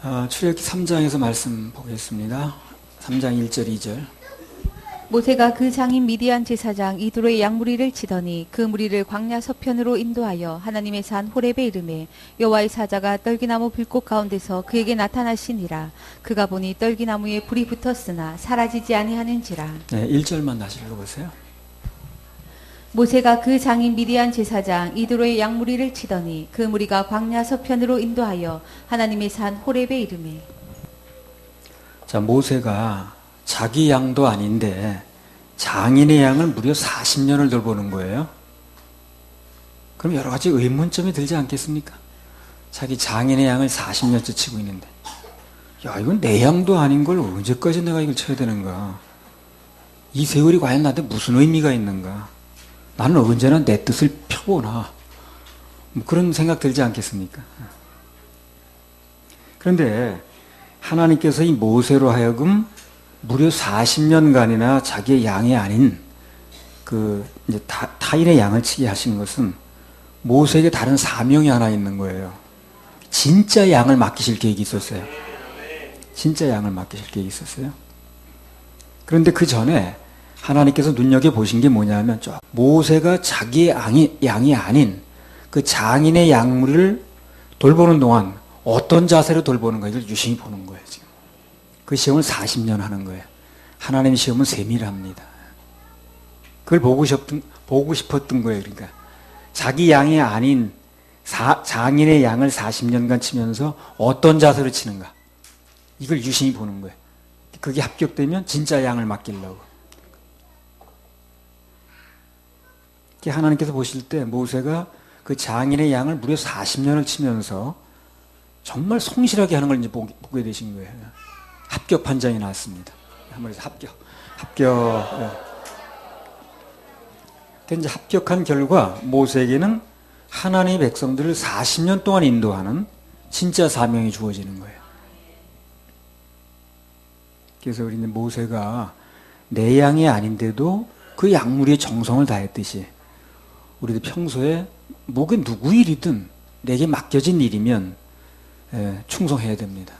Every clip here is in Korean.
출애굽기 3장에서 말씀 보겠습니다. 3장 1절 2절. 모세가 그 장인 미디안 제사장 이드로의 양무리를 치더니 그 무리를 광야 서편으로 인도하여 하나님의 산 호렙에 이르매 여호와의 사자가 떨기나무 불꽃 가운데서 그에게 나타나시니라. 그가 보니 떨기나무에 불이 붙었으나 사라지지 아니하는지라. 네, 1절만 다시 읽어보세요. 모세가 그 장인 미디안 제사장 이드로의 양무리를 치더니 그 무리가 광야 서편으로 인도하여 하나님의 산 호렙에 이르매. 자, 모세가 자기 양도 아닌데 장인의 양을 무려 40년을 돌보는 거예요. 그럼 여러 가지 의문점이 들지 않겠습니까? 자기 장인의 양을 40년째 치고 있는데, 야, 이건 내 양도 아닌 걸 언제까지 내가 이걸 쳐야 되는가? 이 세월이 과연 나한테 무슨 의미가 있는가? 나는 언제나 내 뜻을 펴보나? 뭐 그런 생각 들지 않겠습니까? 그런데 하나님께서 이 모세로 하여금 무려 40년간이나 자기의 양이 아닌 이제 타인의 양을 치게 하신 것은 모세에게 다른 사명이 하나 있는 거예요. 진짜 양을 맡기실 계획이 있었어요. 진짜 양을 맡기실 계획이 있었어요. 그런데 그 전에 하나님께서 눈여겨보신 게 뭐냐면, 모세가 자기의 양이 아닌 그 장인의 양물을 돌보는 동안 어떤 자세로 돌보는가, 이걸 유심히 보는 거예요, 지금. 그 시험을 40년 하는 거예요. 하나님의 시험은 세밀합니다. 그걸 보고 싶었던 거예요, 그러니까. 자기 양이 아닌 장인의 양을 40년간 치면서 어떤 자세로 치는가. 이걸 유심히 보는 거예요. 그게 합격되면 진짜 양을 맡기려고. 하나님께서 보실 때 모세가 그 장인의 양을 무려 40년을 치면서 정말 성실하게 하는 걸 이제 보게 되신 거예요. 합격 판정이 나왔습니다. 한번 해서 합격. 예. 이제 합격한 결과 모세에게는 하나님의 백성들을 40년 동안 인도하는 진짜 사명이 주어지는 거예요. 그래서 우리 모세가 내 양이 아닌데도 그 양무리에 정성을 다했듯이, 우리도 평소에 뭐가 누구 일이든 내게 맡겨진 일이면 충성해야 됩니다.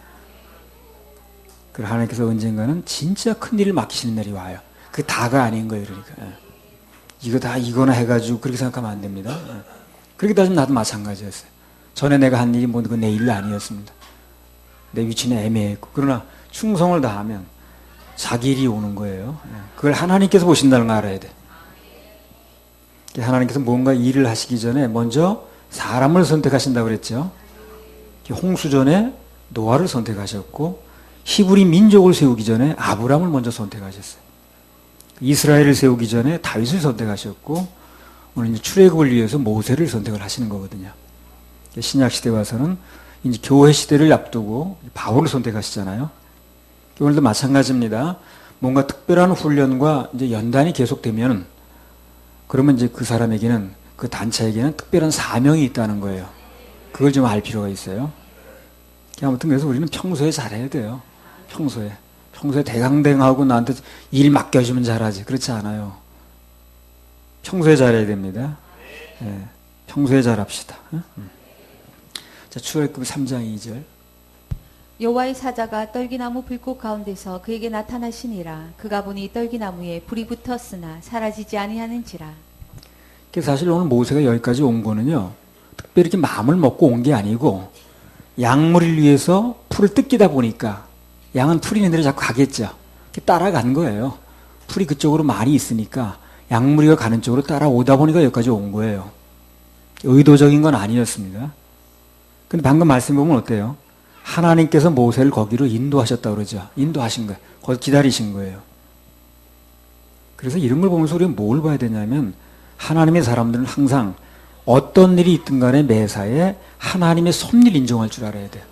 그리고 하나님께서 언젠가는 진짜 큰 일을 맡기시는 날이 와요. 그게 다가 아닌 거예요, 그러니까. 이거 다 이거나 해가지고 그렇게 생각하면 안 됩니다. 그렇게 따지면 나도 마찬가지였어요. 전에 내가 한 일이 뭐 내 일 아니었습니다. 내 위치는 애매했고. 그러나 충성을 다하면 자기 일이 오는 거예요. 그걸 하나님께서 보신다는 걸 알아야 돼. 하나님께서 뭔가 일을 하시기 전에 먼저 사람을 선택하신다고 그랬죠. 홍수 전에 노아를 선택하셨고, 히브리 민족을 세우기 전에 아브람을 먼저 선택하셨어요. 이스라엘을 세우기 전에 다윗을 선택하셨고, 오늘 이제 출애굽을 위해서 모세를 선택을 하시는 거거든요. 신약 시대 와서는 이제 교회 시대를 앞두고 바울을 선택하시잖아요. 오늘도 마찬가지입니다. 뭔가 특별한 훈련과 이제 연단이 계속되면, 그러면 이제 그 사람에게는, 그 단체에게는 특별한 사명이 있다는 거예요. 그걸 좀 알 필요가 있어요. 아무튼 그래서 우리는 평소에 잘해야 돼요. 평소에 대강대강하고 나한테 일 맡겨주면 잘하지. 그렇지 않아요. 평소에 잘해야 됩니다. 예, 평소에 잘합시다. 자, 출애굽기 3장 2절. 여호와의 사자가 떨기나무 불꽃 가운데서 그에게 나타나시니라. 그가 보니 떨기나무에 불이 붙었으나 사라지지 아니하는지라. 사실 오늘 모세가 여기까지 온 거는요, 특별히 이렇게 마음을 먹고 온 게 아니고, 양무리를 위해서 풀을 뜯기다 보니까 양은 풀 있는 데로 자꾸 가겠죠. 따라간 거예요. 풀이 그쪽으로 많이 있으니까 양무리가 가는 쪽으로 따라오다 보니까 여기까지 온 거예요. 의도적인 건 아니었습니다. 근데 방금 말씀 보면 어때요? 하나님께서 모세를 거기로 인도하셨다고 그러죠. 인도하신 거예요. 거기 기다리신 거예요. 그래서 이런 걸 보면서 우리가 뭘 봐야 되냐면, 하나님의 사람들은 항상 어떤 일이 있든 간에 매사에 하나님의 섭리를 인정할 줄 알아야 돼요.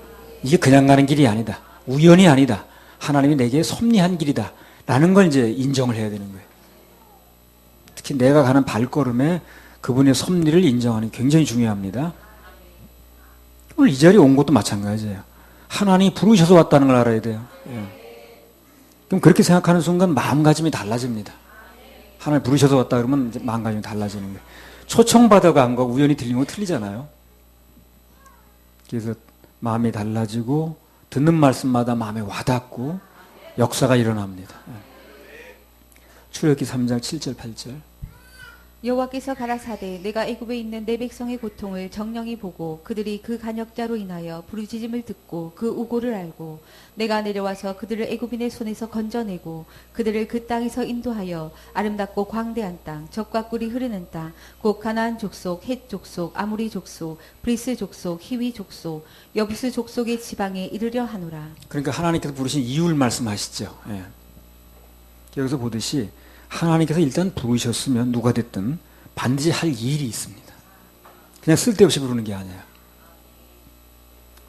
이게 그냥 가는 길이 아니다. 우연이 아니다. 하나님이 내게 섭리한 길이다. 라는 걸 이제 인정을 해야 되는 거예요. 특히 내가 가는 발걸음에 그분의 섭리를 인정하는 게 굉장히 중요합니다. 오늘 이 자리에 온 것도 마찬가지예요. 하나님이 부르셔서 왔다는 걸 알아야 돼요. 그럼 그렇게 생각하는 순간 마음가짐이 달라집니다. 하나님 부르셔서 왔다 그러면 이제 마음가짐이 달라지는 거예요. 초청받아간 거 우연히 들린 거 틀리잖아요. 그래서 마음이 달라지고 듣는 말씀마다 마음에 와닿고 역사가 일어납니다. 출애굽기 3장 7절 8절. 여호와께서 가라사대 내가 애굽에 있는 내 백성의 고통을 정령히 보고 그들이 그 간역자로 인하여 부르짖음을 듣고 그 우고를 알고 내가 내려와서 그들을 애굽인의 손에서 건져내고 그들을 그 땅에서 인도하여 아름답고 광대한 땅 젖과 꿀이 흐르는 땅 곧 가나안 족속 헷 족속 아모리 족속 브리스 족속 히위 족속 여부스 족속의 지방에 이르려 하노라. 그러니까 하나님께서 부르신 이유를 말씀하시죠. 예. 여기서 보듯이 하나님께서 일단 부르셨으면 누가 됐든 반드시 할 일이 있습니다. 그냥 쓸데없이 부르는 게 아니에요.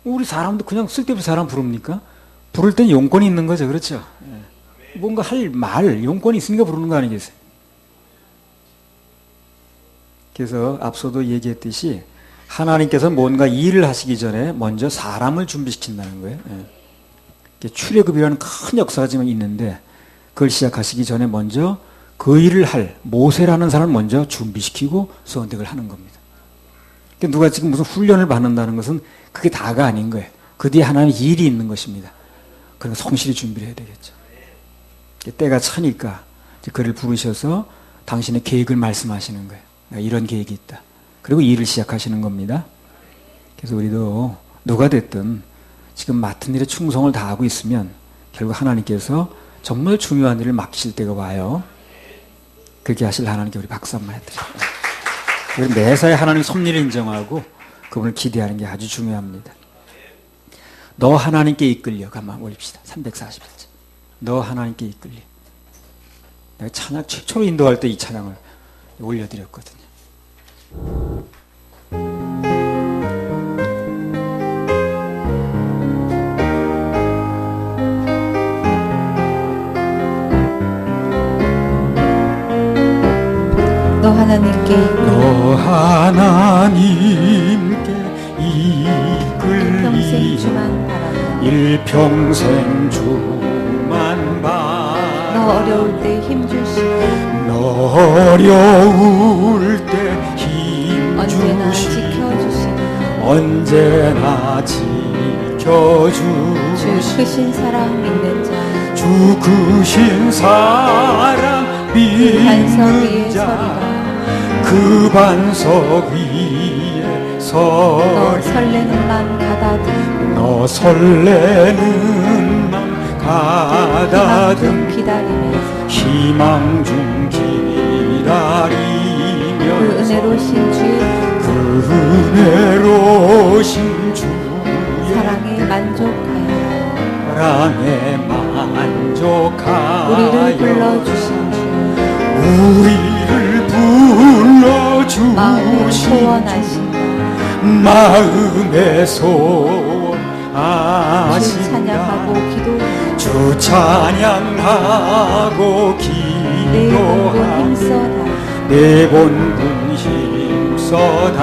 우리 사람도 그냥 쓸데없이 사람 부릅니까? 부를 땐 용건이 있는 거죠. 그렇죠? 예. 뭔가 할 말, 용건이 있으니까 부르는 거 아니겠어요? 그래서 앞서도 얘기했듯이 하나님께서 뭔가 일을 하시기 전에 먼저 사람을 준비시킨다는 거예요. 예. 출애굽이라는 큰 역사가 지금 있는데 그걸 시작하시기 전에 먼저 그 일을 할 모세라는 사람을 먼저 준비시키고 선택을 하는 겁니다. 그러니까 누가 지금 무슨 훈련을 받는다는 것은 그게 다가 아닌 거예요. 그 뒤에 하나님의 일이 있는 것입니다. 그러니까 성실히 준비를 해야 되겠죠. 때가 차니까 그를 부르셔서 당신의 계획을 말씀하시는 거예요. 이런 계획이 있다. 그리고 일을 시작하시는 겁니다. 그래서 우리도 누가 됐든 지금 맡은 일에 충성을 다하고 있으면 결국 하나님께서 정말 중요한 일을 맡기실 때가 와요. 그렇게 하실 하나님께 우리 박수 한번 해드립니다. 매사에 하나님 섭리를 인정하고 그분을 기대하는 게 아주 중요합니다. 너 하나님께 이끌려. 가만 올립시다. 341절. 너 하나님께 이끌려. 내가 찬양 최초로 인도할 때 이 찬양을 올려드렸거든요. 너 하나님께 일평생 주만 바라며 일평생 주만 바라. 너 어려울 때 힘주시고 너 어려울 때 언제나 힘주시고 지켜주시고 언제나 지켜주시고 주 크신 사랑 믿는 자 주 크신 사랑 그 반석 위에 믿는 자 서리라. 그 반석 위에 너 서리. 설레는 맘 가다듬 너 설레는 맘 가다듬 기다리면서 희망 중 기다리며 그 은혜로신 주의 그 은혜로신 주의 사랑에 만족하여 사랑에 만족하여 우리를 불러주신 주 우리를 불러주신 마음에 주 소원하신 마음의 주 소원하신다. 찬양하고 기도하며 주 찬양하고 내 본분 기도하고 힘써다 내 본분 힘써다.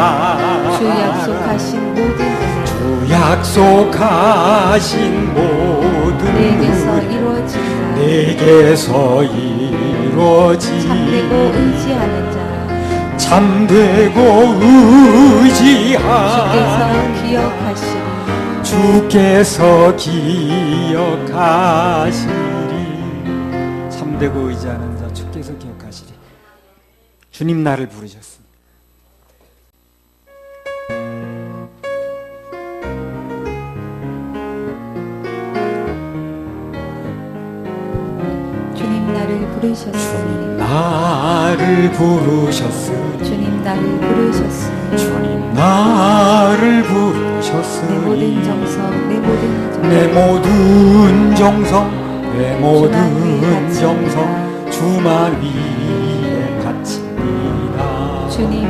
주 약속하신 모든 은혜 주 약속하신 모든 내게서 은혜 이루어진다. 내게서 이루어지 참되고 의지하는 자 참되고 의지하는 주께서 기억하시리 주께서 기억하시리. 참되고 의지하는 자 주께서 기억하시리. 주님 나를 부르셨습니다. 주님 나를 부르셨으니 나를 부르셨으니 주님 나를 부르셨으니 주님 나를 내 부르셨으니 모든 정성 내 모든 정성 내 모든 정성 주만 위에 바칩니다. 주님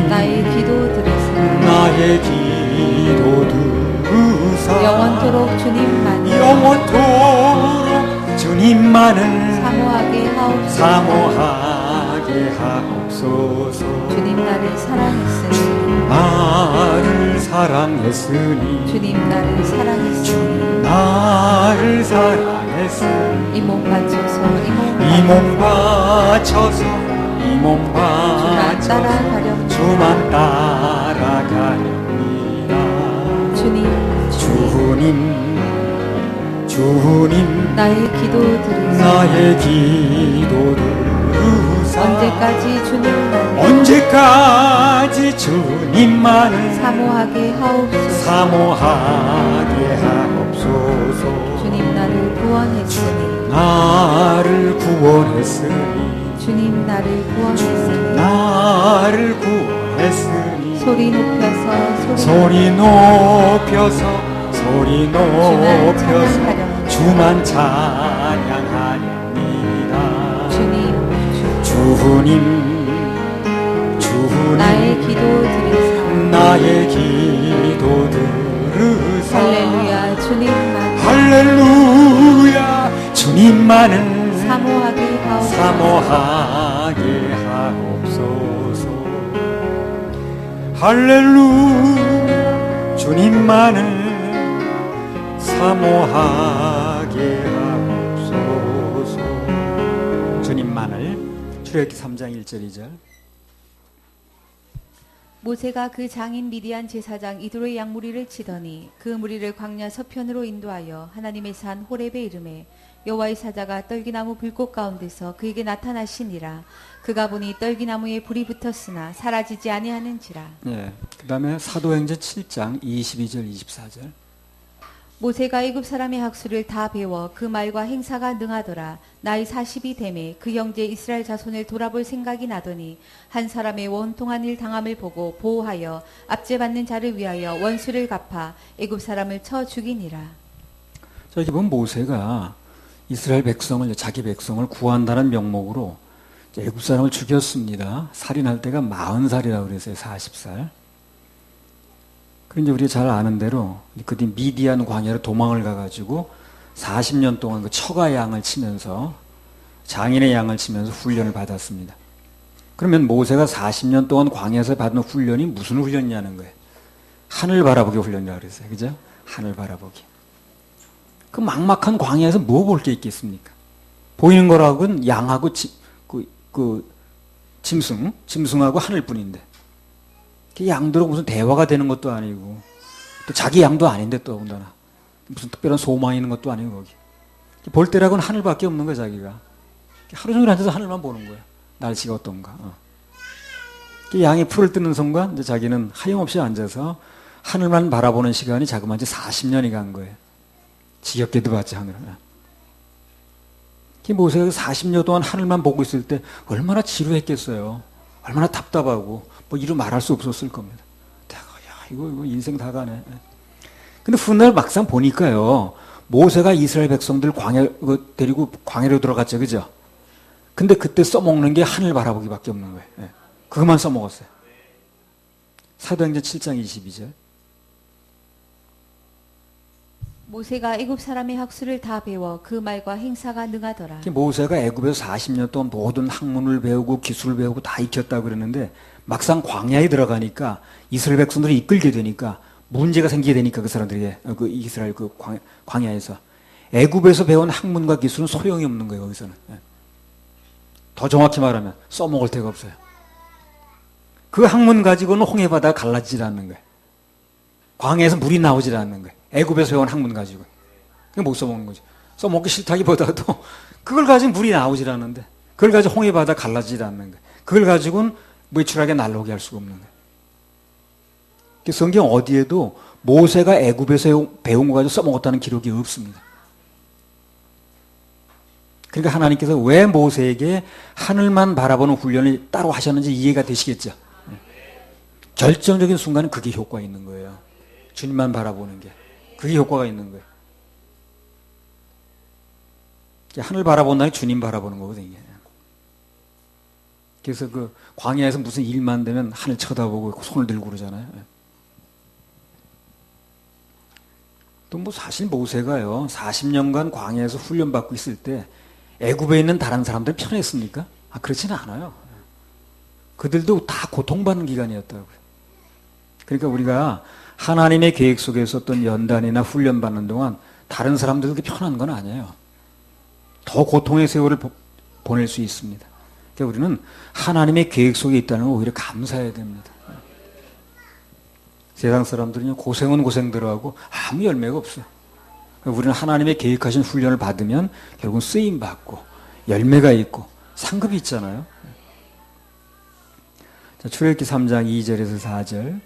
나의 기도 들으사 나의 기도 들으사 영원토록 주님만을 영원토록 주님만을 사모하게 하옵소서. 사모하게 하옵소서. 주님 나를 사랑했으니 나를 사랑했으니 주님 나를 사랑했으니 나를 사랑했으니 이 몸 바쳐서 이 몸 바쳐서 이 몸 주만 바쳐서 따라가렵니다. 주만 따라가렵니다. 주님 나의 기도 들으사 나의 기도 들으사 언제까지 주님만을 언제까지 주님만을 사모하게 하옵소서. 사모하게 하옵소서. 주님 나를 구원했으니 나를 구원했으니 주님 나를 구원했으니 나를 구원했으니 소리 높여서 소리 높여서 소리 높여서 주만 찬양하렵니다. 주님 나의 기도 들으사 나의 기도 들으사 할렐루야 주님만 할렐루야 주님만을 사모하게 하옵소서. 사모하게 하옵소서. 할렐루야 주님만을 사모하게 하옵소서. 주님만을. 출애굽기 3장 1절 2절. 모세가 그 장인 미디안 제사장 이드로의 양무리를 치더니 그 무리를 광야 서편으로 인도하여 하나님의 산 호렙에 이르매 여호와의 사자가 떨기나무 불꽃 가운데서 그에게 나타나시니라. 그가 보니 떨기나무에 불이 붙었으나 사라지지 아니하는지라. 예. 그다음에 사도행전 7장 22절 24절. 모세가 애굽 사람의 학수를 다 배워 그 말과 행사가 능하더라. 나이 40이 되매 그 형제 이스라엘 자손을 돌아볼 생각이 나더니 한 사람의 원통한 일 당함을 보고 보호하여 압제받는 자를 위하여 원수를 갚아 애굽 사람을 쳐 죽이니라. 자, 여기 보면 모세가 이스라엘 백성을, 자기 백성을 구한다는 명목으로 애굽 사람을 죽였습니다. 살인할 때가 40살이라고 그랬어요. 40살. 그런데 우리가 잘 아는 대로 그 뒤 미디안 광야로 도망을 가가지고 40년 동안 그 처가 양을 치면서 장인의 양을 치면서 훈련을 받았습니다. 그러면 모세가 40년 동안 광야에서 받은 훈련이 무슨 훈련이냐는 거예요. 하늘 바라보기 훈련이라고 그랬어요. 그죠? 하늘 바라보기. 그 막막한 광야에서 뭐 볼 게 있겠습니까? 보이는 거라고는 양하고 짐승하고 하늘뿐인데. 그 양들하고 무슨 대화가 되는 것도 아니고 또 자기 양도 아닌데 또 더군다나 무슨 특별한 소망이 있는 것도 아니고 거기 볼 때라고는 하늘밖에 없는 거야 자기가. 하루 종일 앉아서 하늘만 보는 거야. 날씨가 어떤가. 그 양이 풀을 뜯는 순간 이제 자기는 하염없이 앉아서 하늘만 바라보는 시간이 자그마치 40년이 간 거예요. 지겹게도 봤지 하늘을. 그 모세가 40년 동안 하늘만 보고 있을 때 얼마나 지루했겠어요. 얼마나 답답하고 뭐 이루 말할 수 없었을 겁니다. 야, 이거 인생 다 가네. 근데 훗날 막상 보니까요. 모세가 이스라엘 백성들 데리고 광야로 들어갔죠. 그죠? 근데 그때 써먹는 게 하늘 바라보기밖에 없는 거예요. 그것만 써먹었어요. 사도행전 7장 22절. 모세가 애굽 사람의 학수를 다 배워 그 말과 행사가 능하더라. 모세가 애굽에서 40년 동안 모든 학문을 배우고 기술을 배우고 다 익혔다고 그러는데 막상 광야에 들어가니까 이스라엘 백성들이 이끌게 되니까 문제가 생기게 되니까 그 사람들이 그 이스라엘 그 광야에서 애굽에서 배운 학문과 기술은 소용이 없는 거예요. 거기서는. 더 정확히 말하면 써먹을 데가 없어요. 그 학문 가지고는 홍해바다가 갈라지질 않는 거예요. 광야에서 물이 나오질 않는 거예요. 애굽에서 배운 학문 가지고. 그게 못 써먹는 거죠. 써먹기 싫다기보다도 그걸 가지고 물이 나오질 않는데 그걸 가지고 홍해바다 갈라지질 않는 거예요. 그걸 가지고는 매출하게 날아오게 할 수가 없는 거예요. 성경 어디에도 모세가 애굽에서 배운 거 가지고 써먹었다는 기록이 없습니다. 그러니까 하나님께서 왜 모세에게 하늘만 바라보는 훈련을 따로 하셨는지 이해가 되시겠죠. 결정적인 순간은 그게 효과가 있는 거예요. 주님만 바라보는 게. 그게 효과가 있는 거예요. 하늘 바라본다는 게 주님 바라보는 거거든요. 그래서 그 광야에서 무슨 일만 되면 하늘 쳐다보고 손을 들고 그러잖아요. 또 뭐 사실 모세가요 40년간 광야에서 훈련받고 있을 때 애굽에 있는 다른 사람들 편했습니까? 그렇지는 않아요. 그들도 다 고통받는 기간이었다고요. 그러니까 우리가 하나님의 계획 속에서 어떤 연단이나 훈련받는 동안 다른 사람들에게 편한 건 아니에요. 더 고통의 세월을 보낼 수 있습니다. 그러니까 우리는 하나님의 계획 속에 있다는 걸 오히려 감사해야 됩니다. 세상 사람들은 고생은 고생대로 하고 아무 열매가 없어요. 우리는 하나님의 계획하신 훈련을 받으면 결국은 쓰임 받고 열매가 있고 상급이 있잖아요. 자, 출애굽기 3장 2절에서 4절.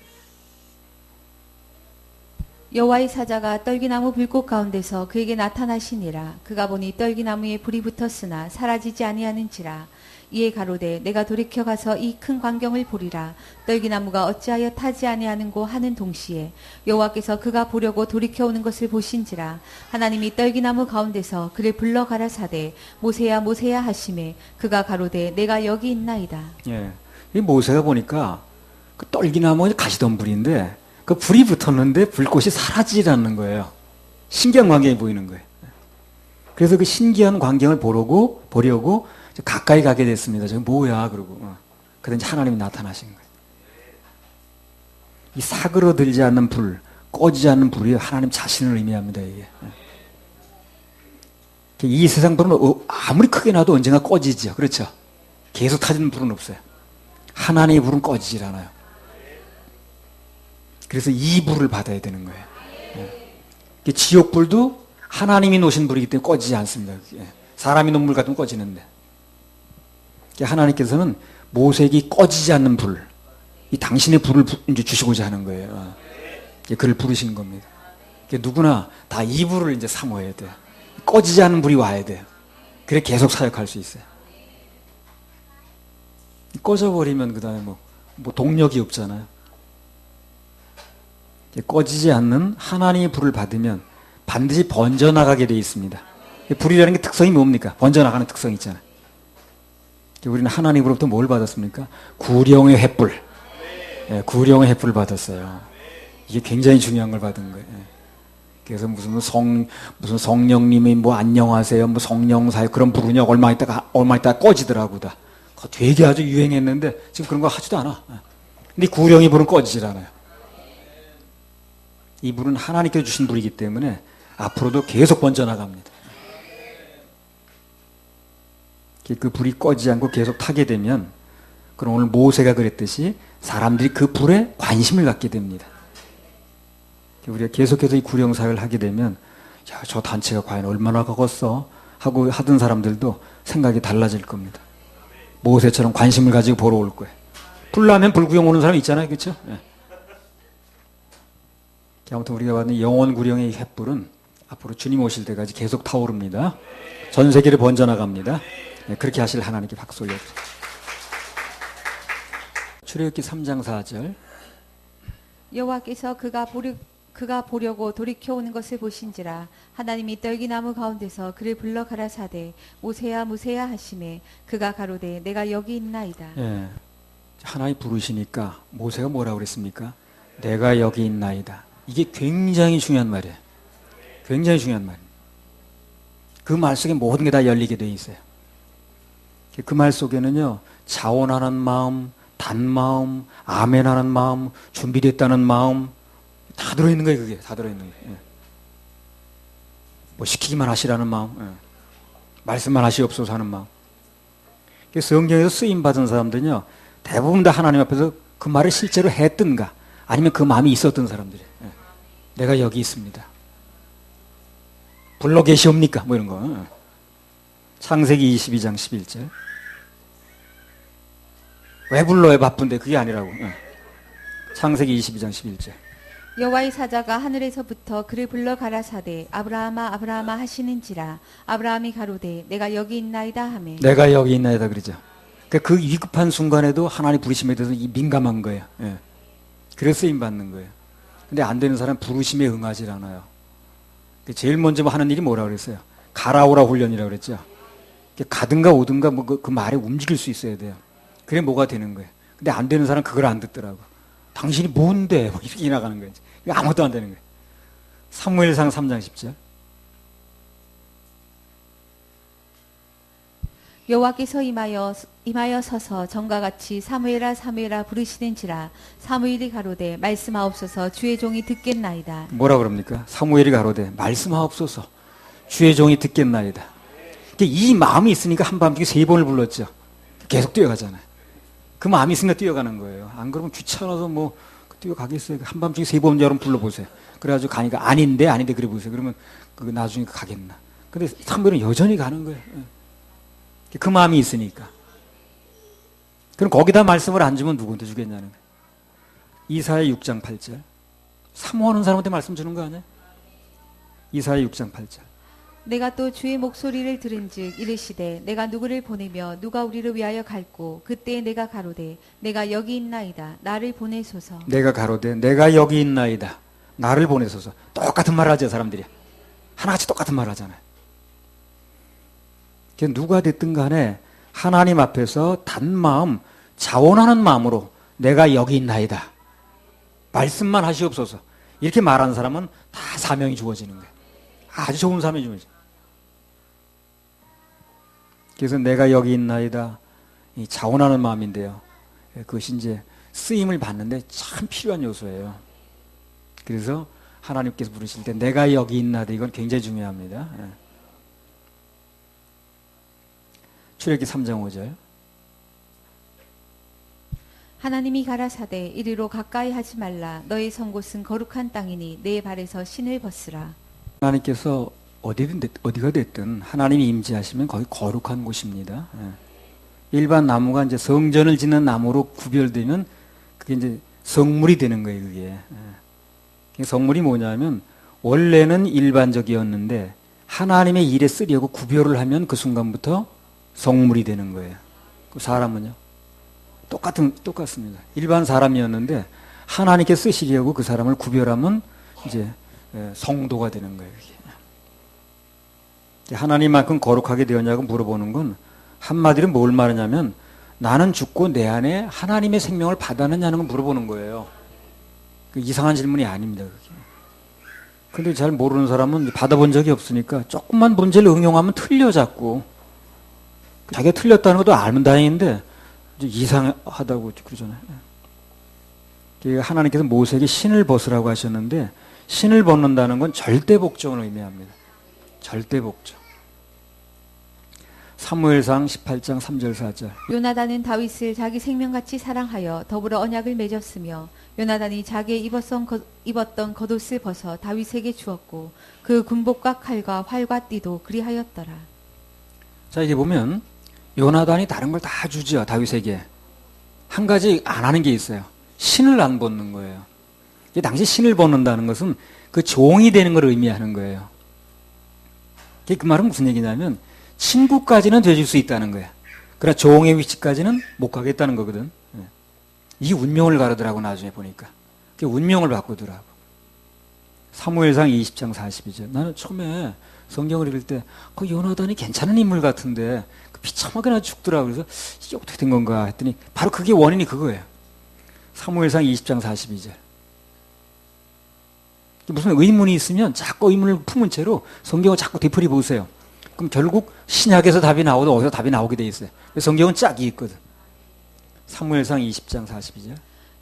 여호와의 사자가 떨기나무 불꽃 가운데서 그에게 나타나시니라. 그가 보니 떨기나무에 불이 붙었으나 사라지지 아니하는지라. 이에 가로되 내가 돌이켜 가서 이 큰 광경을 보리라. 떨기나무가 어찌하여 타지 아니하는고 하는 동시에 여호와께서 그가 보려고 돌이켜 오는 것을 보신지라. 하나님이 떨기나무 가운데서 그를 불러 가라사대 모세야 모세야 하시매 그가 가로되 내가 여기 있나이다. 예. 이 모세가 보니까 그 떨기나무 가시던 불인데 그 불이 붙었는데 불꽃이 사라지지 않는 거예요. 신기한 광경이 보이는 거예요. 그래서 그 신기한 광경을 보려고 가까이 가게 됐습니다. 저 뭐야 그러고 그러더니 하나님이 나타나신 거예요. 이 사그러들지 않는 불, 꺼지지 않는 불이 하나님 자신을 의미합니다. 이게. 이 세상 불은 아무리 크게 놔도 언젠가 꺼지죠. 그렇죠? 계속 타지는 불은 없어요. 하나님의 불은 꺼지질 않아요. 그래서 이 불을 받아야 되는 거예요. 지옥 불도 하나님이 놓으신 불이기 때문에 꺼지지 않습니다. 사람이 놓은 불 같으면 꺼지는데. 하나님께서는 모세에게 꺼지지 않는 불, 이 당신의 불을 이제 주시고자 하는 거예요. 그를 부르신 겁니다. 누구나 다 이 불을 이제 사모해야 돼요. 꺼지지 않는 불이 와야 돼요. 그래 계속 사역할 수 있어요. 꺼져버리면 그 다음에 뭐 동력이 없잖아요. 꺼지지 않는 하나님의 불을 받으면 반드시 번져나가게 되어 있습니다. 불이라는 게 특성이 뭡니까? 번져나가는 특성이 있잖아요. 우리는 하나님으로부터 뭘 받았습니까? 구령의 횃불. 예, 구령의 횃불을 받았어요. 이게 굉장히 중요한 걸 받은 거예요. 예. 그래서 무슨 성령님이 뭐 안녕하세요, 뭐 성령사요 그런 부르냐 얼마 있다가 꺼지더라고 다. 되게 아주 유행했는데 지금 그런 거 하지도 않아. 예. 근데 구령의 불은 꺼지질 않아요. 이 불은 하나님께서 주신 불이기 때문에 앞으로도 계속 번져나갑니다. 그 불이 꺼지지 않고 계속 타게 되면 그럼 오늘 모세가 그랬듯이 사람들이 그 불에 관심을 갖게 됩니다. 우리가 계속해서 이 구령 사역을 하게 되면 야, 저 단체가 과연 얼마나 가겠어 하고 하던 사람들도 생각이 달라질 겁니다. 모세처럼 관심을 가지고 보러 올 거예요. 불 나면 불구경 오는 사람 있잖아요. 그렇죠? 네. 아무튼 우리가 받는 영원 구령의 횃불은 앞으로 주님 오실 때까지 계속 타오릅니다. 전 세계를 번져나갑니다. 네, 그렇게 하실 하나님께 박수 올려드립니다. 출애굽기 3장 4절. 여호와께서 그가 보려고 돌이켜 오는 것을 보신지라. 하나님이 떨기나무 가운데서 그를 불러 가라사대 모세야 모세야 하시매 그가 가로되 내가 여기 있나이다. 예, 하나님 부르시니까 모세가 뭐라고 그랬습니까? 내가 여기 있나이다. 이게 굉장히 중요한 말이에요. 굉장히 중요한 말이에요. 그 말 속에 모든 게 다 열리게 돼 있어요. 그 말 속에는요, 자원하는 마음, 단마음, 아멘하는 마음, 준비됐다는 마음, 다 들어있는 거예요, 그게. 다 들어있는 거예요. 예. 뭐 시키기만 하시라는 마음, 예. 말씀만 하시옵소서 하는 마음. 성경에서 쓰임받은 사람들은요, 대부분 다 하나님 앞에서 그 말을 실제로 했든가, 아니면 그 마음이 있었던 사람들이에요. 예. 내가 여기 있습니다. 불러 계시옵니까? 뭐 이런 거. 예. 창세기 22장 11절. 왜 불러요? 바쁜데. 그게 아니라고. 창세기 22장 11절. 여호와의 사자가 하늘에서부터 그를 불러 가라사대 아브라함아 아브라함아 하시는지라. 아브라함이 가로되 내가 여기 있나이다 하매. 내가 여기 있나이다 그러죠. 그 위급한 순간에도 하나님 부르심에 대해서 민감한 거예요. 예. 그래서 쓰임 받는 거예요. 근데 안 되는 사람 부르심에 응하지 않아요. 제일 먼저 하는 일이 뭐라고 그랬어요? 가라오라 훈련이라고 그랬죠. 가든가 오든가 뭐 그 말에 움직일 수 있어야 돼요. 그게 뭐가 되는 거예요. 근데 안 되는 사람 그걸 안 듣더라고. 당신이 뭔데? 뭐 이렇게 나가는 거예요. 아무것도 안 되는 거예요. 사무엘상 3장 10절. 여호와께서 임하여 서서 전과 같이 사무엘아 사무엘아 부르시는지라. 사무엘이 가로되 말씀하옵소서 주의 종이 듣겠나이다. 뭐라 그럽니까? 사무엘이 가로되 말씀하옵소서 주의 종이 듣겠나이다. 이 마음이 있으니까 한밤중에 3번을 불렀죠. 계속 뛰어가잖아요. 그 마음이 있으니까 뛰어가는 거예요. 안 그러면 귀찮아서 뭐 그때 왜 가겠어요? 한밤중에 3번 여러분 불러보세요. 그래가지고 가니까 아닌데 그래 보세요. 그러면 그 나중에 가겠나. 근데 사무엘은 여전히 가는 거예요. 그 마음이 있으니까. 그럼 거기다 말씀을 안 주면 누구한테 주겠냐는 거예요. 이사야 6장 8절. 사모하는 사람한테 말씀 주는 거 아니에요? 이사야 6장 8절. 내가 또 주의 목소리를 들은즉 이르시되 내가 누구를 보내며 누가 우리를 위하여 갈고 그때에 내가 가로되 내가 여기 있나이다 나를 보내소서. 내가 가로되 내가 여기 있나이다 나를 보내소서. 똑같은 말을 하죠 사람들이. 하나같이 똑같은 말을 하잖아요. 누가 됐든 간에 하나님 앞에서 단마음 자원하는 마음으로 내가 여기 있나이다 말씀만 하시옵소서 이렇게 말하는 사람은 다 사명이 주어지는 거예요. 아주 좋은 사명이 주어져요. 그래서 내가 여기 있나이다 이 자원하는 마음인데요. 그것이 이제 쓰임을 받는데 참 필요한 요소예요. 그래서 하나님께서 부르실 때 내가 여기 있나이다 이건 굉장히 중요합니다. 출애굽기 3장 5절. 하나님이 가라사대 이리로 가까이 하지 말라 너의 선 곳은 거룩한 땅이니 내 발에서 신을 벗으라. 하나님께서 어디가 됐든 하나님이 임재하시면 거기 거룩한 곳입니다. 일반 나무가 이제 성전을 짓는 나무로 구별되면 그게 이제 성물이 되는 거예요. 그게 성물이 뭐냐면 원래는 일반적이었는데 하나님의 일에 쓰려고 구별을 하면 그 순간부터 성물이 되는 거예요. 그 사람은요 똑같습니다. 일반 사람이었는데 하나님께 쓰시려고 그 사람을 구별하면 이제 성도가 되는 거예요. 하나님만큼 거룩하게 되었냐고 물어보는 건 한마디로 뭘 말하냐면 나는 죽고 내 안에 하나님의 생명을 받았느냐는 걸 물어보는 거예요. 그 이상한 질문이 아닙니다. 그게. 근데 잘 모르는 사람은 받아본 적이 없으니까 조금만 문제를 응용하면 틀려 자꾸. 자기가 틀렸다는 것도 알면 다행인데 이상하다고 그러잖아요. 하나님께서 모세에게 신을 벗으라고 하셨는데 신을 벗는다는 건 절대 복종을 의미합니다. 절대 복종. 사무엘상 18장 3절 4절. 요나단은 다윗을 자기 생명같이 사랑하여 더불어 언약을 맺었으며 요나단이 자기의 입었던 겉옷을 벗어 다윗에게 주었고 그 군복과 칼과 활과 띠도 그리하였더라. 자 이게 보면 요나단이 다른 걸 다 주죠 다윗에게. 한 가지 안 하는 게 있어요. 신을 안 벗는 거예요. 당시 신을 벗는다는 것은 그 종이 되는 걸 의미하는 거예요. 그 말은 무슨 얘기냐면 친구까지는 되줄 수 있다는 거야. 그러나 종의 위치까지는 못 가겠다는 거거든. 이 운명을 가르더라고 나중에 보니까. 그 운명을 바꾸더라고. 사무엘상 20장 42절. 나는 처음에 성경을 읽을 때 그 요나단이 괜찮은 인물 같은데 그 비참하게 나 죽더라고. 그래서 이게 어떻게 된 건가 했더니 바로 그게 원인이 그거예요. 사무엘상 20장 42절. 무슨 의문이 있으면 자꾸 의문을 품은 채로 성경을 자꾸 되풀이 보세요. 그럼 결국 신약에서 답이 나오도 어디서 답이 나오게 돼 있어요. 성경은 짝이 있거든. 사무엘상 20장 42절.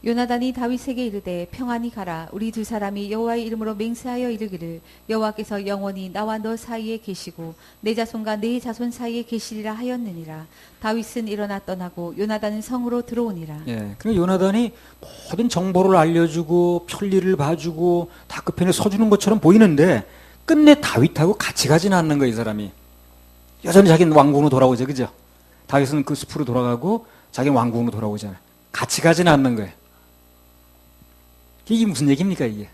요나단이 다윗에게 이르되 평안히 가라. 우리 두 사람이 여호와의 이름으로 맹세하여 이르기를 여호와께서 영원히 나와 너 사이에 계시고 내 자손과 네 자손 사이에 계시리라 하였느니라. 다윗은 일어나 떠나고 요나단은 성으로 들어오니라. 예, 그러니까 요나단이 모든 정보를 알려주고 편리를 봐주고 다 그 편에 서주는 것처럼 보이는데 끝내 다윗하고 같이 가지는 않는 거예요. 이 사람이 여전히 자기는 왕궁으로 돌아오죠, 그죠? 다윗은 그 숲으로 돌아가고 자기는 왕궁으로 돌아오잖아요. 같이 가지는 않는 거예요. 이게 무슨 얘기입니까 이게?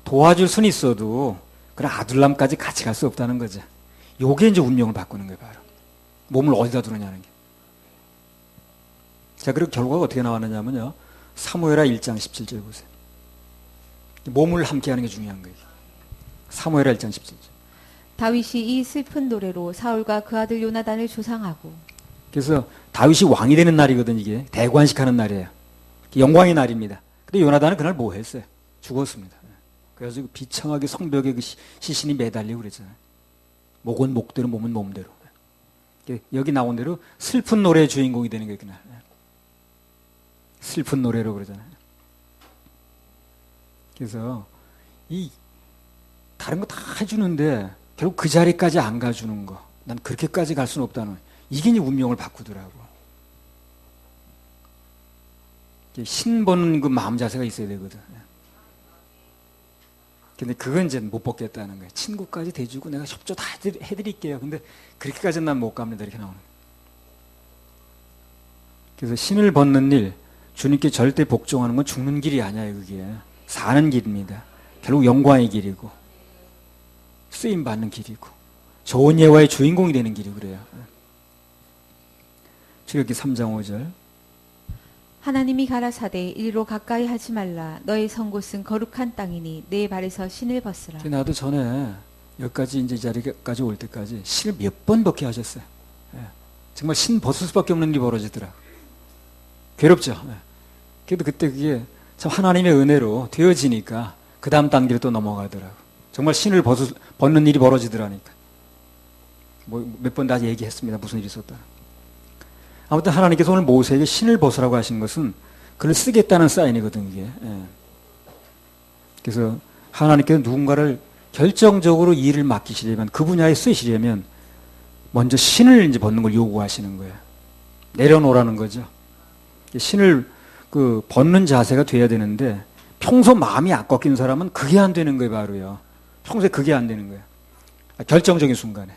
도와줄 수는 있어도 그래 아둘람까지 같이 갈 수 없다는 거죠. 요게 이제 운명을 바꾸는 거예요. 바로 몸을 어디다 두느냐는 게. 자, 그리고 결과가 어떻게 나왔느냐면요, 사무엘하 1장 17절 보세요. 몸을 함께 하는 게 중요한 거예요. 사무엘하 1장 17절. 다윗이 이 슬픈 노래로 사울과 그 아들 요나단을 조상하고. 그래서 다윗이 왕이 되는 날이거든. 이게 대관식하는 날이에요. 영광의 날입니다. 근데 요나단은 그날 뭐 했어요? 죽었습니다. 그래서 비참하게 성벽에 그 시신이 매달리고 그랬잖아요. 목은 목대로 몸은 몸대로. 여기 나온 대로 슬픈 노래의 주인공이 되는 거예요. 그날. 슬픈 노래로 그러잖아요. 그래서 이 다른 거 다 해주는데 결국 그 자리까지 안 가주는 거. 난 그렇게까지 갈 수는 없다는 거예요. 이게 이제 운명을 바꾸더라고. 신 보는 그 마음 자세가 있어야 되거든. 근데 그건 이제 못 벗겠다는 거예요. 친구까지 대주고 내가 협조 다 해드릴게요. 근데 그렇게까지는 난 못 갑니다. 이렇게 나오는 거예요. 그래서 신을 벗는 일, 주님께 절대 복종하는 건 죽는 길이 아니에요. 그게 사는 길입니다. 결국 영광의 길이고 쓰임 받는 길이고 좋은 예화의 주인공이 되는 길이 그래요. 출애굽기 3장 5절. 하나님이 가라사대 이리로 가까이 하지 말라. 너의 선 곳은 거룩한 땅이니 내 발에서 신을 벗으라. 나도 전에 여기까지 이제 이 자리까지 올 때까지 신을 몇 번 벗게 하셨어요. 예. 정말 신 벗을 수밖에 없는 일이 벌어지더라. 괴롭죠. 예. 그래도 그때 그게 참 하나님의 은혜로 되어지니까 그 다음 단계로 또 넘어가더라고. 정말 신을 벗는 일이 벌어지더라니까. 뭐 몇 번 다 얘기했습니다. 무슨 일이 있었다. 아무튼 하나님께서 오늘 모세에게 신을 벗으라고 하신 것은 그를 쓰겠다는 사인이거든 이게. 예. 그래서 하나님께서 누군가를 결정적으로 일을 맡기시려면 그 분야에 쓰시려면 먼저 신을 이제 벗는 걸 요구하시는 거예요. 내려놓으라는 거죠. 신을 그 벗는 자세가 돼야 되는데 평소 마음이 안 꺾인 사람은 그게 안 되는 거예요, 바로요. 평소에 그게 안 되는 거예요. 결정적인 순간에.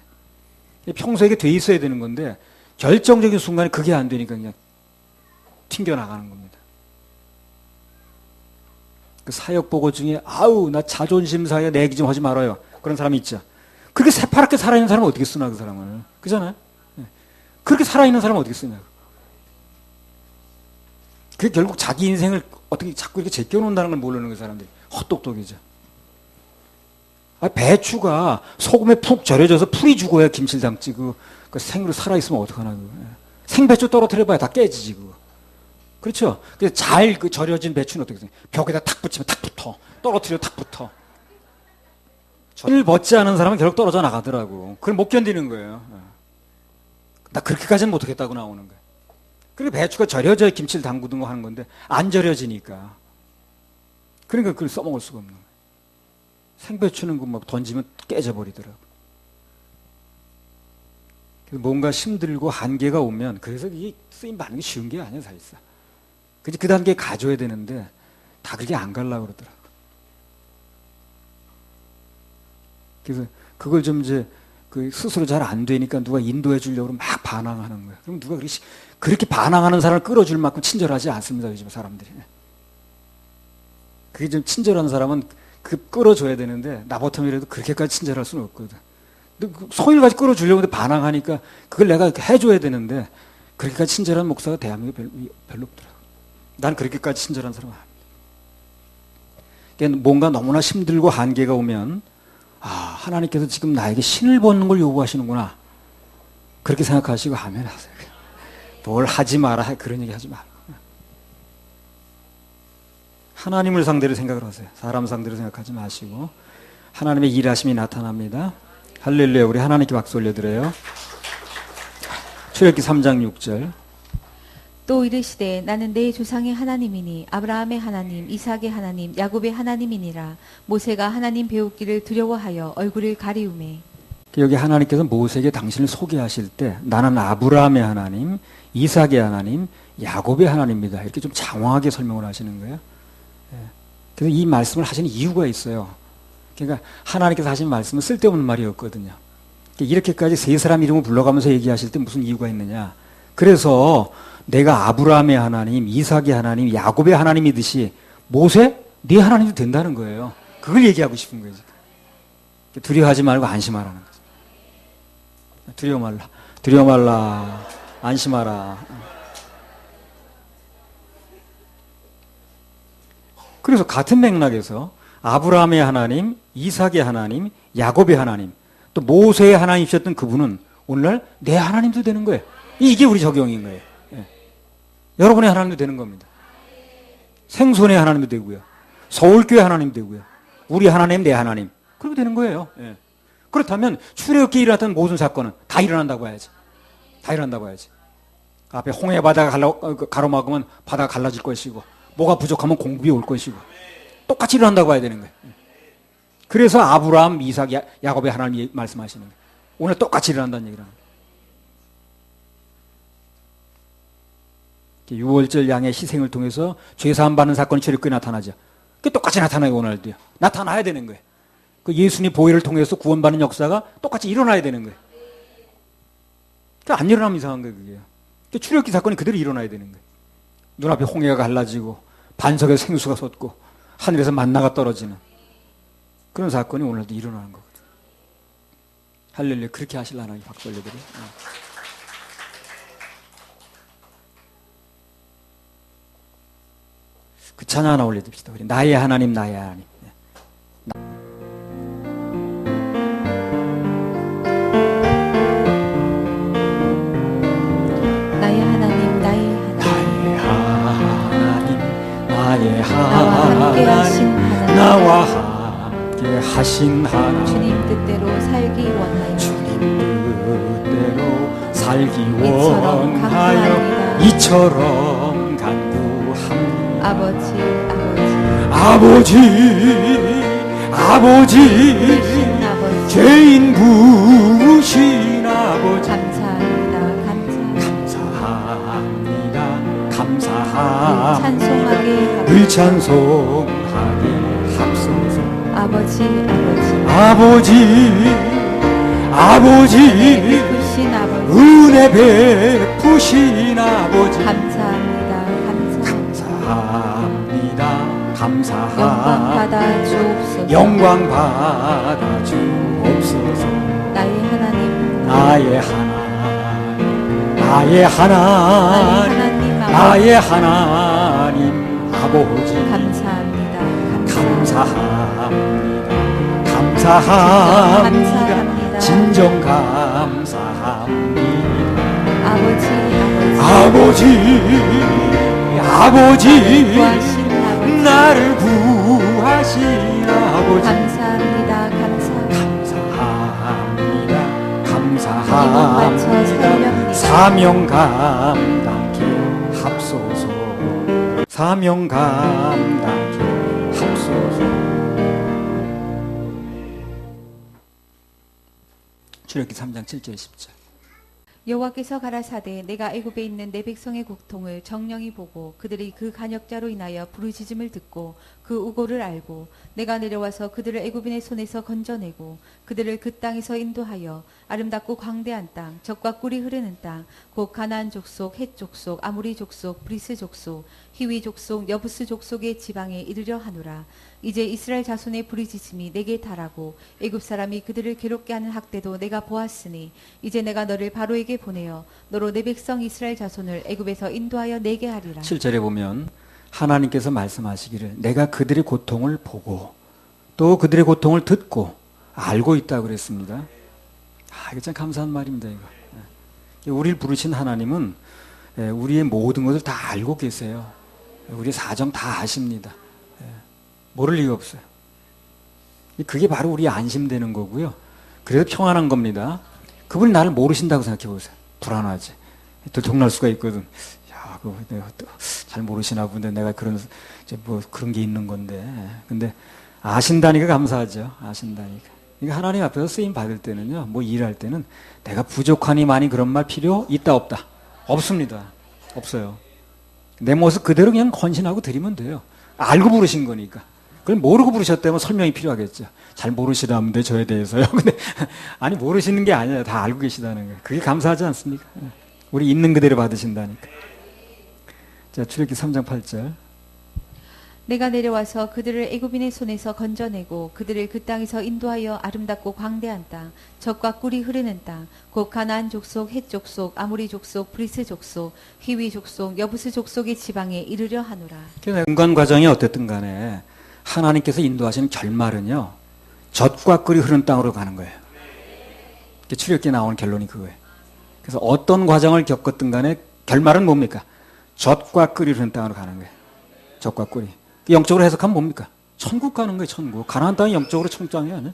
평소에 이게 돼 있어야 되는 건데 결정적인 순간에 그게 안 되니까 그냥 튕겨나가는 겁니다. 그 사역 보고 중에 아우 나 자존심 사이에 내 얘기 좀 하지 말아요. 그런 사람이 있죠. 그렇게 새파랗게 살아있는 사람은 어떻게 쓰나 그 사람을. 그잖아요. 그렇게 살아있는 사람은 어떻게 쓰냐. 그게 결국 자기 인생을 어떻게 자꾸 이렇게 제껴놓는다는 걸 모르는 그 사람들이 헛똑똑이죠. 배추가 소금에 푹 절여져서 풀이 죽어야 김치를 담지 그 생으로 살아있으면 어떡하나 그거. 생배추 떨어뜨려봐야 다 깨지지 그거. 그렇죠? 그래서 잘 그 절여진 배추는 어떻게 돼? 벽에다 탁 붙이면 탁 붙어. 떨어뜨려 탁 붙어. 전을 벗지 않은 사람은 결국 떨어져 나가더라고. 그걸 못 견디는 거예요. 나 그렇게까지는 못하겠다고 나오는 거예요. 그리고 배추가 절여져야 김치를 담그든가 하는 건데 안 절여지니까. 그러니까 그걸 써먹을 수가 없는 거예요. 생배추는 그 막 던지면 깨져버리더라고. 그래서 뭔가 힘들고 한계가 오면 그래서 이 쓰임 받는 게 쉬운 게 아니야 사실상. 그 단계에 가져야 되는데 다 그렇게 안 가려고 그러더라고. 그래서 그걸 좀 이제 그 스스로 잘 안 되니까 누가 인도해 주려고 막 반항하는 거야. 그럼 누가 그렇게 반항하는 사람을 끌어줄 만큼 친절하지 않습니다 요즘 사람들이. 그게 좀 친절한 사람은 그 끌어줘야 되는데 나 같으면이라도 그렇게까지 친절할 수는 없거든. 근데 소일까지 끌어주려고 하는데 반항하니까 그걸 내가 해줘야 되는데 그렇게까지 친절한 목사가 대한민국에 별로 없더라고. 난 그렇게까지 친절한 사람 아닙니다. 그러니까 뭔가 너무나 힘들고 한계가 오면 하나님께서 지금 나에게 신을 벗는 걸 요구하시는구나. 그렇게 생각하시고 하면 하세요. 뭘 하지 마라 그런 얘기 하지 말고 하나님을 상대로 생각을 하세요. 사람 상대로 생각하지 마시고 하나님의 일하심이 나타납니다. 할렐루야. 우리 하나님께 박수 올려드려요. 출애굽기 3장 6절. 또 이르시되 나는 내 조상의 하나님이니 아브라함의 하나님, 이삭의 하나님, 야곱의 하나님이니라. 모세가 하나님 배우기를 두려워하여 얼굴을 가리우매. 여기 하나님께서 모세에게 당신을 소개하실 때 나는 아브라함의 하나님, 이삭의 하나님, 야곱의 하나님입니다. 이렇게 좀 장황하게 설명을 하시는 거예요. 그래서 이 말씀을 하시는 이유가 있어요. 그러니까 하나님께서 하신 말씀은 쓸데없는 말이었거든요. 이렇게까지 세 사람 이름을 불러가면서 얘기하실 때 무슨 이유가 있느냐. 그래서 내가 아브라함의 하나님, 이삭의 하나님, 야곱의 하나님이듯이 모세? 네 하나님도 된다는 거예요. 그걸 얘기하고 싶은 거예요. 두려워하지 말고 안심하라는 거죠. 두려워 말라, 안심하라. 그래서 같은 맥락에서 아브라함의 하나님, 이삭의 하나님, 야곱의 하나님, 또 모세의 하나님이셨던 그분은 오늘날 내 하나님도 되는 거예요. 이게 우리 적용인 거예요. 예. 여러분의 하나님도 되는 겁니다. 생손의 하나님도 되고요. 서울교회 하나님도 되고요. 우리 하나님, 내 하나님. 그렇게 되는 거예요. 예. 그렇다면 출애굽기에 일어났던 모든 사건은 다 일어난다고 해야지. 다 일어난다고 해야지. 앞에 홍해 바다가 가로막으면 바다가 갈라질 것이고 뭐가 부족하면 공급이 올 것이고 똑같이 일어난다고 해야 되는 거예요. 그래서 아브라함, 이삭, 야곱의 하나님이 말씀하시는 거예요. 오늘 똑같이 일어난다는 얘기를 합니다. 유월절 양의 희생을 통해서 죄사함 받는 사건이 출애굽기에 나타나죠. 그게 똑같이 나타나요. 오늘도요. 나타나야 되는 거예요. 그 예수님 보혈을 통해서 구원받는 역사가 똑같이 일어나야 되는 거예요. 안 일어나면 이상한 거예요. 그게. 출애굽기 사건이 그대로 일어나야 되는 거예요. 눈앞에 홍해가 갈라지고 반석에 생수가 솟고 하늘에서 만나가 떨어지는 그런 사건이 오늘도 일어나는 거거든요. 할렐루야. 그렇게 하실 하나님 박수 올려드려요. 그 찬양 하나 올려드립시다. 우리 나의 하나님, 나의 하나님. 나의 하나님, 나의 하나님, 나의 나와 함께 하신 하나님, 하나님, 나와 함께 하신 하나님, 주님 뜻대로 살기 원하여 주님 뜻대로 살기 이처럼 원하여 간구합니다. 이처럼 간구합니다. 아버지, 아버지, 부르신 아버지, 죄인 부르신 아버지, 감사합니다. 감사합니다. 찬송하게 늘 찬송하게 합소서. 아버지, 아버지, 베푸신 아버지, 은혜 베푸신 아버지, 감사합니다. 감사합니다. 영광 받아 주옵소서. 영광 받아 주옵소서. 나의 하나님, 나의 하나님, 나의 하나님, 나의 하나님 아버지, 감사합니다. 감사합니다. 진정 감사합니다. 아버지, 구하신 아버지, 나를 구하신 아버지, 감사합니다. 감사합니다. 사명 감당케 합소서. 사명 감당케 합소서. 출애굽기 3장 7절 10절. 여호와께서 가라사대 내가 애굽에 있는 내 백성의 고통을 정령이 보고 그들이 그 간역자로 인하여 부르짖음을 듣고 그 우고를 알고 내가 내려와서 그들을 애굽인의 손에서 건져내고 그들을 그 땅에서 인도하여 아름답고 광대한 땅 젖과 꿀이 흐르는 땅 곧 가나안 족속 헷 족속 아모리 족속 브리스 족속 히위 족속 여부스 족속의 지방에 이르려 하노라. 이제 이스라엘 자손의 부르짖음이 내게 달하고 애굽 사람이 그들을 괴롭게 하는 학대도 내가 보았으니 이제 내가 너를 바로에게 보내어 너로 내 백성 이스라엘 자손을 애굽에서 인도하여 내게 하리라. 7절에 보면 하나님께서 말씀하시기를 내가 그들의 고통을 보고 또 그들의 고통을 듣고 알고 있다고 그랬습니다. 이거 참 감사한 말입니다. 이거. 우리를 부르신 하나님은 우리의 모든 것을 다 알고 계세요. 우리의 사정 다 아십니다. 모를 리가 없어요. 그게 바로 우리 안심되는 거고요. 그래서 평안한 겁니다. 그분이 나를 모르신다고 생각해 보세요. 불안하지. 들통날 수가 있거든. 야, 그거 내가 잘 모르시나 본데 내가 그런 게 있는 건데. 근데 아신다니까 감사하죠. 아신다니까. 그러니까 하나님 앞에서 쓰임 받을 때는요. 뭐 일할 때는 내가 부족하니 많이 그런 말 필요 있다 없다. 없습니다. 없어요. 내 모습 그대로 그냥 헌신하고 드리면 돼요. 알고 부르신 거니까. 그걸 모르고 부르셨다면 설명이 필요하겠죠. 잘 모르시다는데 저에 대해서요. 근데 아니 모르시는 게 아니라 다 알고 계시다는 거예요. 그게 감사하지 않습니까? 우리 있는 그대로 받으신다니까. 자, 출애굽기 3장 8절. 내가 내려와서 그들을 애굽인의 손에서 건져내고 그들을 그 땅에서 인도하여 아름답고 광대한 땅 젖과 꿀이 흐르는 땅 곧 가나안 족속 헷 족속 아모리 족속 브리스 족속 히위 족속 여부스 족속의 지방에 이르려 하노라. 인간 과정이 어쨌든 간에 하나님께서 인도하시는 결말은요. 젖과 꿀이 흐르는 땅으로 가는 거예요. 출애굽기에 나오는 결론이 그거예요. 그래서 어떤 과정을 겪었든 간에 결말은 뭡니까? 젖과 꿀이 흐르는 땅으로 가는 거예요. 젖과 꿀이. 영적으로 해석하면 뭡니까? 천국 가는 거예요. 천국. 가나안 땅이 영적으로 천국 땅이 아니에요.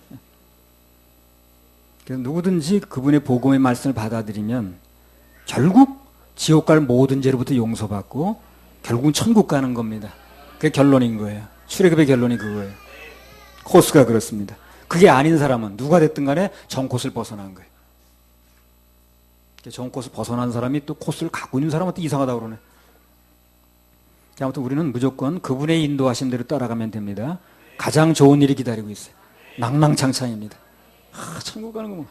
그래서 누구든지 그분의 복음의 말씀을 받아들이면 결국 지옥 갈 모든 죄로부터 용서받고 결국은 천국 가는 겁니다. 그게 결론인 거예요. 출애굽의 결론이 그거예요. 코스가 그렇습니다. 그게 아닌 사람은 누가 됐든 간에 정 코스를 벗어난 거예요. 정 코스 벗어난 사람이 또 코스를 갖고 있는 사람한테 이상하다고 그러네. 아무튼 우리는 무조건 그분의 인도하신 대로 따라가면 됩니다. 가장 좋은 일이 기다리고 있어요. 낭낭창창입니다. 천국 가는 거뭐.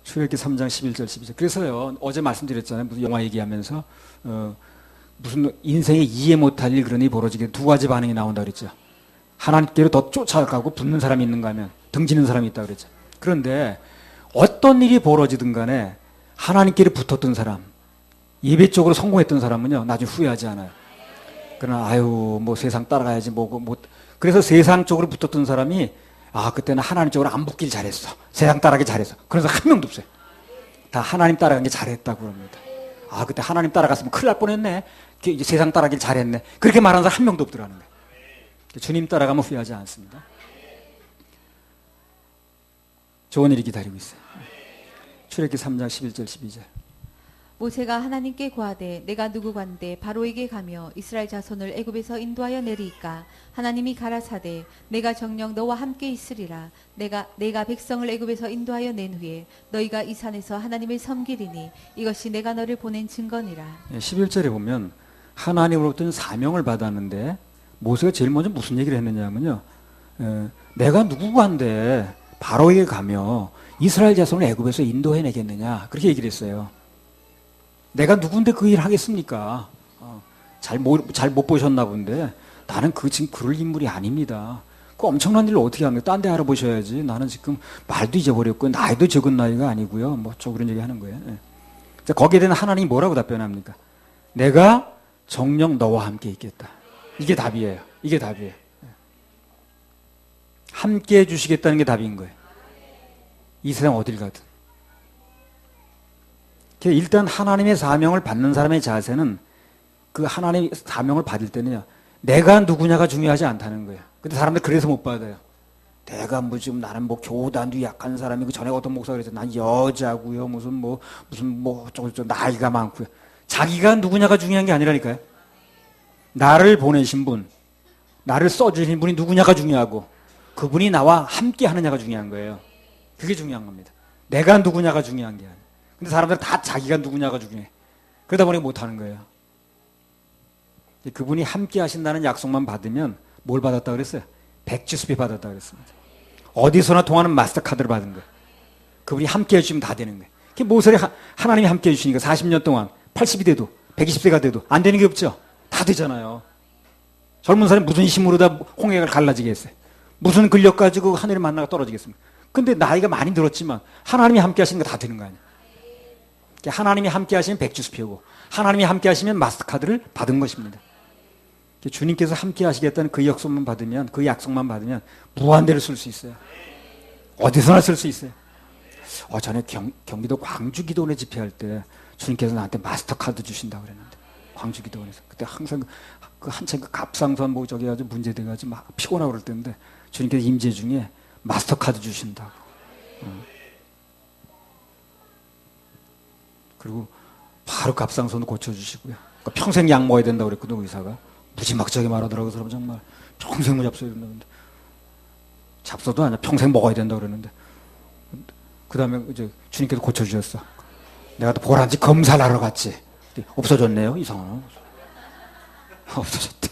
출애굽기 3장 11절 12절. 그래서요, 어제 말씀드렸잖아요. 무슨 영화 얘기하면서 무슨 인생에 이해 못할 일 그런 일이 벌어지게 두 가지 반응이 나온다 그랬죠. 하나님께로 더 쫓아가고 붙는 사람이 있는가 하면 등지는 사람이 있다 그랬죠. 그런데 어떤 일이 벌어지든 간에 하나님께로 붙었던 사람, 예배 쪽으로 성공했던 사람은요, 나중에 후회하지 않아요. 그러나 아유 뭐 세상 따라가야지 뭐 그래서 세상 쪽으로 붙었던 사람이 그때는 하나님 쪽으로 안 붙길 잘했어. 세상 따라가기 잘했어. 그래서 한 명도 없어요. 다 하나님 따라간 게 잘했다고 그럽니다. 그때 하나님 따라갔으면 큰일 날 뻔했네. 이제 세상 따라가길 잘했네. 그렇게 말하는 사람 한 명도 없더라는 거예요. 주님 따라가면 후회하지 않습니다. 좋은 일이 기다리고 있어요. 출애굽기 3장 11절 12절. 모세가 하나님께 고하되 내가 누구관데 바로에게 가며 이스라엘 자손을 애굽에서 인도하여 내리이까 하나님이 가라사대 내가 정녕 너와 함께 있으리라 내가 백성을 애굽에서 인도하여 낸 후에 너희가 이 산에서 하나님을 섬기리니 이것이 내가 너를 보낸 증거니라. 11절에 보면 하나님으로부터 사명을 받았는데 모세가 제일 먼저 무슨 얘기를 했느냐면요, 내가 누구관데 바로에게 가며 이스라엘 자손을 애굽에서 인도해 내겠느냐 그렇게 얘기를 했어요. 내가 누군데 그 일 하겠습니까? 잘 못 보셨나 본데 나는 지금 그럴 인물이 아닙니다. 그 엄청난 일을 어떻게 합니까? 딴 데 알아보셔야지. 나는 지금 말도 잊어버렸고 나이도 적은 나이가 아니고요. 그런 얘기 하는 거예요. 자, 거기에 대한 하나님이 뭐라고 답변합니까? 내가 정녕 너와 함께 있겠다. 이게 답이에요. 이게 답이에요. 함께 해주시겠다는 게 답인 거예요. 이 세상 어딜 가든. 일단 하나님의 사명을 받는 사람의 자세는 그 하나님의 사명을 받을 때는요, 내가 누구냐가 중요하지 않다는 거예요. 근데 사람들 그래서 못 받아요. 내가 지금 나는 교단도 약한 사람이고, 전에 어떤 목사가 그랬죠. 난 여자고요. 무슨 어쩌고 나이가 많고요. 자기가 누구냐가 중요한 게 아니라니까요. 나를 보내신 분, 나를 써주신 분이 누구냐가 중요하고, 그분이 나와 함께 하느냐가 중요한 거예요. 그게 중요한 겁니다. 내가 누구냐가 중요한 게 아니에요. 근데 사람들은 다 자기가 누구냐가 중요해. 그러다 보니 못하는 거예요. 그분이 함께 하신다는 약속만 받으면 뭘 받았다 그랬어요? 백지수표 받았다 그랬습니다. 어디서나 통하는 마스터카드를 받은 거예요. 그분이 함께 해주시면 다 되는 거예요. 모세를 하나님이 함께 해주시니까 40년 동안 80이 돼도 120세가 돼도 안 되는 게 없죠. 다 되잖아요. 젊은 사람이 무슨 힘으로 다 홍해를 갈라지게 했어요. 무슨 근력 가지고 하늘을 만나가 떨어지겠습니까? 근데 나이가 많이 들었지만 하나님이 함께 하시는 거 다 되는 거 아니에요. 하나님이 함께 하시면 백주수표고 하나님이 함께 하시면 마스터카드를 받은 것입니다. 주님께서 함께 하시겠다는 그 약속만 받으면 무한대로 쓸 수 있어요. 어디서나 쓸 수 있어요. 전에 경기도 광주기도원에 집회할 때 주님께서 나한테 마스터카드 주신다고 그랬는데, 광주기도원에서 그때 항상 한참 갑상선 해가지고 문제돼가지고 막 피곤하고 그럴 때인데 주님께서 임재 중에 마스터카드 주신다고. 그리고 바로 갑상선도 고쳐주시고요. 그러니까 평생 약 먹어야 된다고 그랬거든, 의사가. 무지막지하게 말하더라고요. 그 사람 정말 평생 잡숴야 된다는데, 잡숴도 아니야, 평생 먹어야 된다고 그랬는데, 그 다음에 이제 주님께서 고쳐주셨어. 내가 또 보란지 검사를 하러 갔지. 없어졌네요. 이상하나? 없어졌대.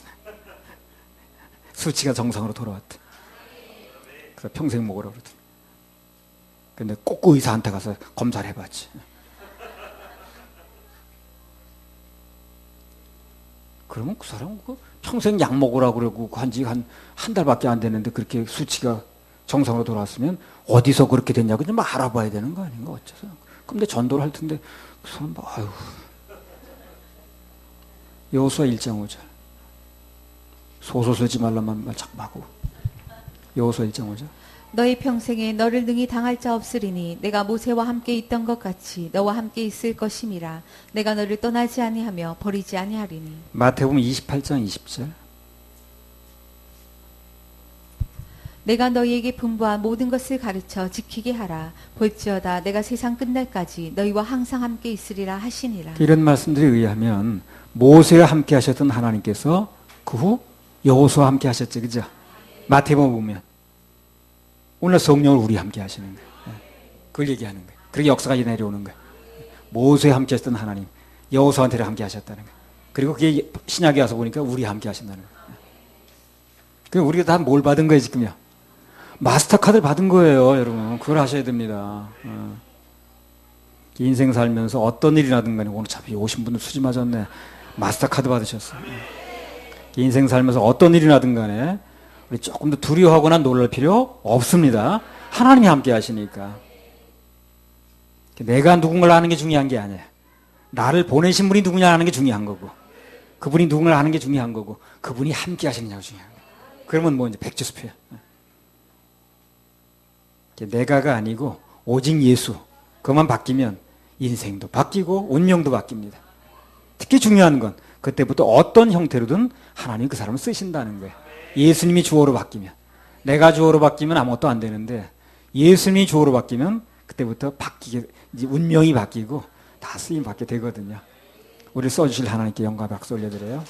수치가 정상으로 돌아왔대. 그래서 평생 먹으라고 그러더니. 근데 꼭 그 의사한테 가서 검사를 해봤지. 그러면 그 사람은 평생 약 먹으라고 그러고 한지 한 달밖에 안 됐는데 그렇게 수치가 정상으로 돌아왔으면 어디서 그렇게 됐냐고 좀 알아봐야 되는 거 아닌가 어째서. 그럼 내 전도를 할 텐데 그 사람 아유. 여호수아 1장 5절. 소소 쓰지 말라만 말 자꾸 하고. 여호수아 1장 5절. 너희 평생에 너를 능히 당할 자 없으리니 내가 모세와 함께 있던 것 같이 너와 함께 있을 것임이라. 내가 너를 떠나지 아니하며 버리지 아니하리니. 마태복음 28장 20절. 내가 너희에게 분부한 모든 것을 가르쳐 지키게 하라. 볼지어다 내가 세상 끝날까지 너희와 항상 함께 있으리라 하시니라. 이런 말씀들에 의하면 모세와 함께 하셨던 하나님께서 그 후 여호수아와 함께 하셨죠. 그죠? 마태복음 보면 오늘 성령을 우리 함께 하시는 거예요. 그걸 얘기하는 거예요. 그렇게 역사가 내려오는 거예요. 모세와 함께 하셨던 하나님, 여호수아한테 함께 하셨다는 거예요. 그리고 그게 신약에 와서 보니까 우리 함께 하신다는 거예요. 그럼 우리가 다 뭘 받은 거예요, 지금요? 마스터카드를 받은 거예요, 여러분. 그걸 하셔야 됩니다. 인생 살면서 어떤 일이 나든 간에, 오늘 참 오신 분들 수지 맞았네. 마스터카드 받으셨어요. 인생 살면서 어떤 일이 나든 간에 우리 조금 더 두려워하거나 놀랄 필요 없습니다. 하나님이 함께 하시니까. 내가 누군가를 아는 게 중요한 게 아니에요. 나를 보내신 분이 누구냐 하는 게 중요한 거고, 그분이 누군가를 아는 게 중요한 거고, 그분이 함께 하시느냐가 중요한 거예요. 그러면 뭐 이제 백지수표야. 내가가 아니고 오직 예수, 그만 바뀌면 인생도 바뀌고 운명도 바뀝니다. 특히 중요한 건 그때부터 어떤 형태로든 하나님이 그 사람을 쓰신다는 거예요. 예수님이 주어로 바뀌면, 내가 주어로 바뀌면 아무것도 안 되는데 예수님이 주어로 바뀌면 그때부터 바뀌게, 이제 운명이 바뀌고 다 쓰임 받게 되거든요. 우리를 써주실 하나님께 영광 박수 올려드려요.